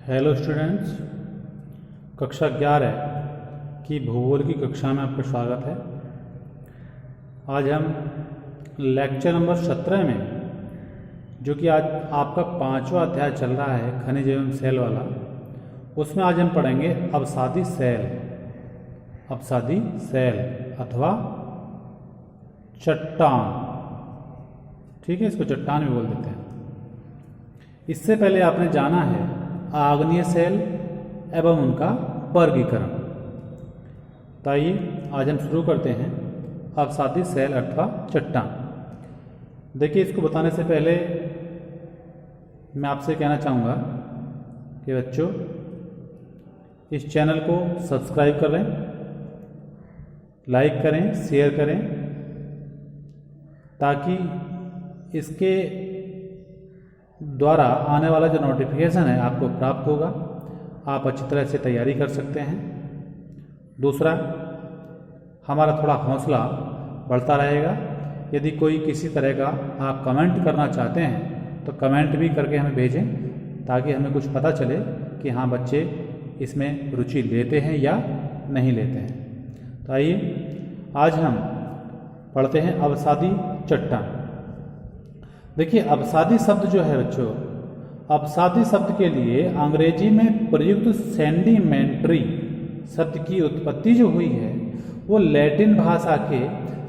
Hello students, कक्षा 11 की भूगोल की कक्षा में आपका स्वागत है। आज हम लेक्चर नंबर 17 में, जो कि आज आपका 5वां अध्याय चल रहा है खनिज एवं सेल वाला, उसमें आज हम पढ़ेंगे अवसादी सेल। अवसादी सेल अथवा चट्टान, ठीक है, इसको चट्टान भी बोल देते हैं। इससे पहले आपने जाना है आग्नेय सेल एवं उनका वर्गीकरण। तो आइए आज हम शुरू करते हैं अवसादी सेल अथवा चट्टान। देखिए, इसको बताने से पहले मैं आपसे कहना चाहूँगा कि बच्चों इस चैनल को सब्सक्राइब कर लें, लाइक करें, शेयर करें, ताकि इसके द्वारा आने वाला जो नोटिफिकेशन है आपको प्राप्त होगा, आप अच्छी तरह से तैयारी कर सकते हैं। दूसरा, हमारा थोड़ा हौसला बढ़ता रहेगा। यदि कोई किसी तरह का आप कमेंट करना चाहते हैं तो कमेंट भी करके हमें भेजें, ताकि हमें कुछ पता चले कि हाँ, बच्चे इसमें रुचि लेते हैं या नहीं लेते हैं। तो आइए आज हम पढ़ते हैं अवसादी चट्टान। देखिए, अवसादी शब्द जो है बच्चों, अवसादी शब्द के लिए अंग्रेजी में प्रयुक्त सेंडिमेंट्री शब्द की उत्पत्ति जो हुई है वो लैटिन भाषा के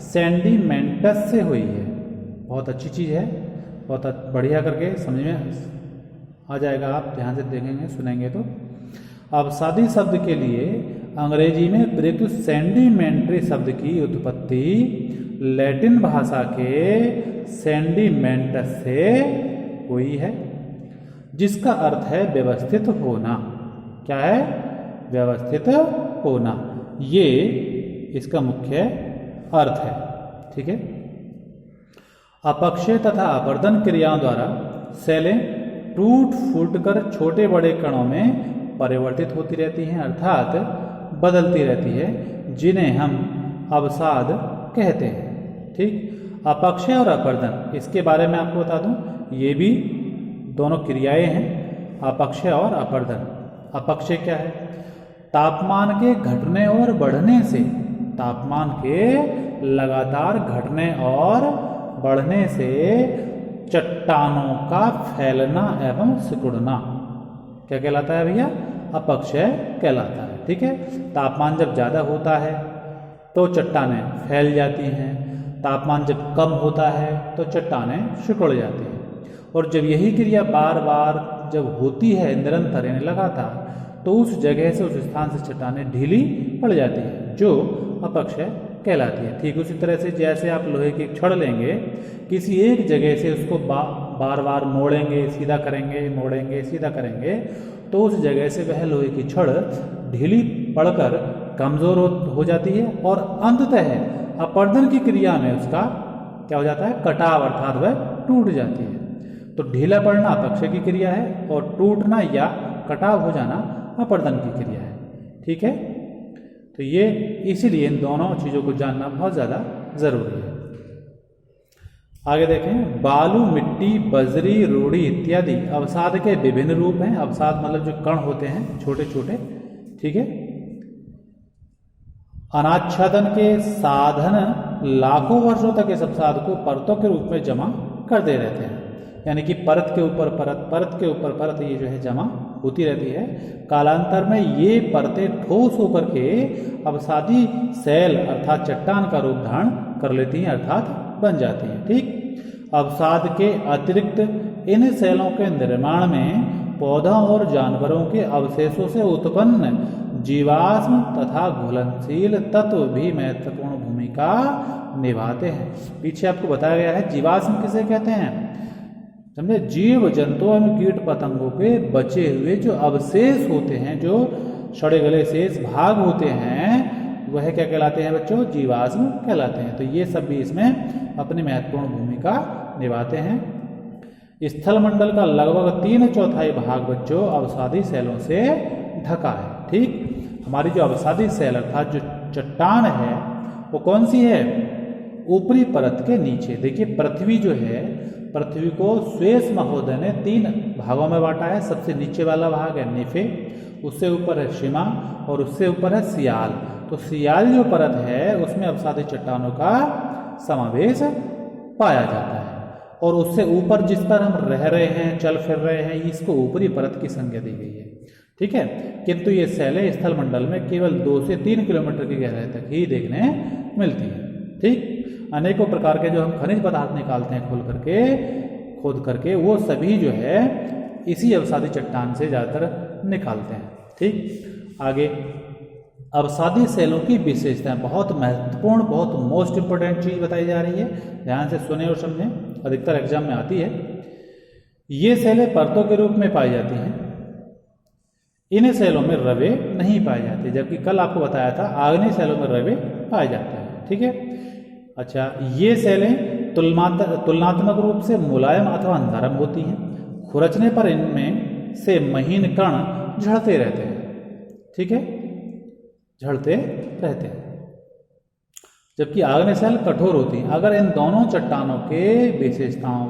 सेंडिमेंटस से हुई है। बहुत अच्छी चीज़ है, बहुत बढ़िया करके समझ में आ जाएगा, आप ध्यान से देखेंगे सुनेंगे तो। अवसादी शब्द के लिए अंग्रेजी में प्रयुक्त सेंडिमेंट्री शब्द की उत्पत्ति लैटिन भाषा के सेंडिमेंटस से हुई है, जिसका अर्थ है व्यवस्थित होना। क्या है? व्यवस्थित होना, ये इसका मुख्य अर्थ है। ठीक है। अपक्षय तथा अपर्दन क्रियाओं द्वारा सेलें टूट फूट कर छोटे बड़े कणों में परिवर्तित होती रहती हैं, अर्थात बदलती रहती है, जिन्हें हम अवसाद कहते हैं। ठीक। अपक्षय और अपर्दन, इसके बारे में आपको बता दूं, ये भी दोनों क्रियाएं हैं, अपक्षय और अपर्दन। अपक्षय क्या है? तापमान के घटने और बढ़ने से, तापमान के लगातार घटने और बढ़ने से चट्टानों का फैलना एवं सिकुड़ना क्या कहलाता है भैया? अपक्षय कहलाता है। ठीक है। तापमान जब ज़्यादा होता है तो चट्टानें फैल जाती हैं, तापमान जब कम होता है तो चट्टानें सिकुड़ जाती हैं। और जब यही क्रिया बार बार जब होती है निरंतर यानी लगातार, तो उस जगह से, उस स्थान से चट्टानें ढीली पड़ जाती हैं, जो अपक्षय कहलाती है। ठीक उसी तरह से जैसे आप लोहे की छड़ लेंगे, किसी एक जगह से उसको बार बार मोड़ेंगे, सीधा करेंगे, मोड़ेंगे, सीधा करेंगे, तो उस जगह से वह लोहे की छड़ ढीली पड़कर कमज़ोर हो जाती है और अंततः अपर्दन की क्रिया में उसका क्या हो जाता है? कटाव, अर्थात वह टूट जाती है। तो ढीला पड़ना अपक्षय की क्रिया है और टूटना या कटाव हो जाना अपर्दन की क्रिया है। ठीक है। तो ये इसीलिए इन दोनों चीज़ों को जानना बहुत ज़्यादा ज़रूरी है। आगे देखें, बालू, मिट्टी, बजरी, रूढ़ी इत्यादि अवसाद के विभिन्न रूप हैं। अवसाद मतलब जो कण होते हैं छोटे छोटे। ठीक है। अनाच्छादन के साधन लाखों वर्षों तक इस अवसाद को परतों के रूप में जमा करते रहते हैं, यानी कि परत के ऊपर परत, परत के ऊपर परत, ये जो है जमा होती रहती है। कालांतर में ये परतें ठोस होकर के अवसादी सेल अर्थात चट्टान का रूप धारण कर लेती हैं, अर्थात बन जाती हैं। ठीक। अवसाद के अतिरिक्त इन सेलों के निर्माण में पौधों और जानवरों के अवशेषों से उत्पन्न जीवाश्म तथा घुलनशील तत्व भी महत्वपूर्ण भूमिका निभाते हैं। पीछे आपको बताया गया है जीवाश्म किसे कहते हैं, समझे? जीव जंतुओं एवं कीट पतंगों के बचे हुए जो अवशेष होते हैं, जो सड़े गले शेष भाग होते हैं, वह क्या कहलाते हैं बच्चों? जीवाश्म कहलाते हैं। तो ये सब भी इसमें अपनी महत्वपूर्ण भूमिका निभाते हैं। स्थल मंडल का लगभग 3/4 भाग बच्चों अवसादी सेलों से ढका है। ठीक। हमारी जो अवसादी सेल अर्थात जो चट्टान है वो कौन सी है? ऊपरी परत के नीचे। देखिए, पृथ्वी जो है पृथ्वी को स्वेस महोदय ने 3 भागों में बांटा है। सबसे नीचे वाला भाग है निफे, उससे ऊपर है शिमा और उससे ऊपर है सियाल। तो सियाल जो परत है उसमें अवसादी चट्टानों का समावेश पाया जाता है, और उससे ऊपर जिस पर हम रह रहे हैं, चल फिर रहे हैं, इसको ऊपरी परत की संज्ञा दी गई है। ठीक है, किंतु ये सैलें स्थल मंडल में केवल 2 से 3 किलोमीटर की गहराई तक ही देखने मिलती है। ठीक, अनेकों प्रकार के जो हम खनिज पदार्थ निकालते हैं खोद करके वो सभी जो है इसी अवसादी चट्टान से ज़्यादातर निकालते हैं। ठीक, आगे अवसादी सेलों की विशेषताएं, बहुत महत्वपूर्ण, बहुत मोस्ट इंपोर्टेंट चीज बताई जा रही है। ध्यान से सुने और समझें, अधिकतर एग्जाम में आती है। ये सेलें परतों के रूप में पाई जाती हैं। इन सेलों में रवे नहीं पाए जाते, जबकि कल आपको बताया था आग्नेय सेलों में रवे पाए जाते हैं। ठीक है, अच्छा, ये सेलें तुलनात्मक रूप से मुलायम अथवा नरम होती हैं। खुरचने पर इनमें से महीन कण झड़ते रहते हैं। ठीक है, झड़ते रहते हैं, जबकि आग्नेय सेल कठोर होती हैं। अगर इन दोनों चट्टानों के विशेषताओं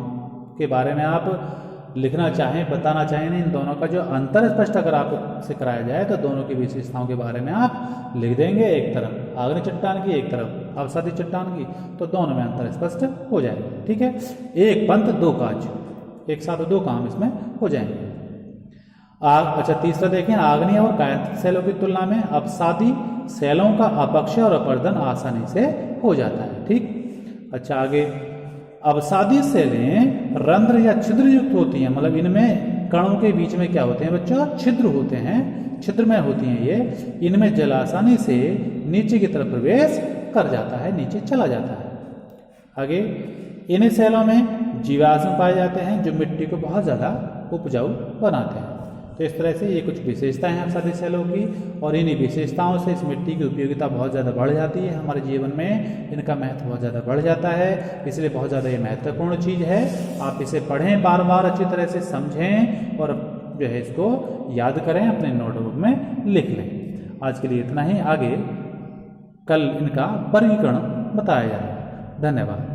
के बारे में आप लिखना चाहें, बताना चाहें, इन दोनों का जो अंतर स्पष्ट अगर आपसे कराया जाए तो दोनों की विशेषताओं के बारे में आप लिख देंगे। एक तरफ आग्नेय चट्टान की, एक तरफ अवसादी चट्टान की, तो दोनों में अंतर स्पष्ट हो जाएगा। ठीक है, एक पंथ दो काज, एक साथ 2 काम इसमें हो जाएंगे। अच्छा, तीसरा देखें, आग्नेय और कायांतिक सेलों की तुलना में अवसादी सेलों का अपक्षय और अपर्दन आसानी से हो जाता है। ठीक, अच्छा, आगे अवसादी सेलें रंध्र या छिद्र युक्त होती हैं, मतलब इनमें कणों के बीच में क्या होते हैं बच्चों, छिद्र होते हैं, छिद्रमय होती हैं ये। इनमें जल आसानी से नीचे की तरफ प्रवेश कर जाता है, नीचे चला जाता है। आगे इन सेलों में जीवाश्म पाए जाते हैं जो मिट्टी को बहुत ज़्यादा उपजाऊ बनाते हैं। तो इस तरह से ये कुछ विशेषताएं हैं अवसादी सेलों की, और इन्हीं विशेषताओं से इस मिट्टी की उपयोगिता बहुत ज़्यादा बढ़ जाती है। हमारे जीवन में इनका महत्व बहुत ज़्यादा बढ़ जाता है, इसलिए बहुत ज़्यादा ये महत्वपूर्ण चीज़ है। आप इसे पढ़ें, बार बार अच्छी तरह से समझें और जो है इसको याद करें, अपने नोटबुक में लिख लें। आज के लिए इतना ही, आगे कल इनका वर्गीकरण बताया जाएगा। धन्यवाद।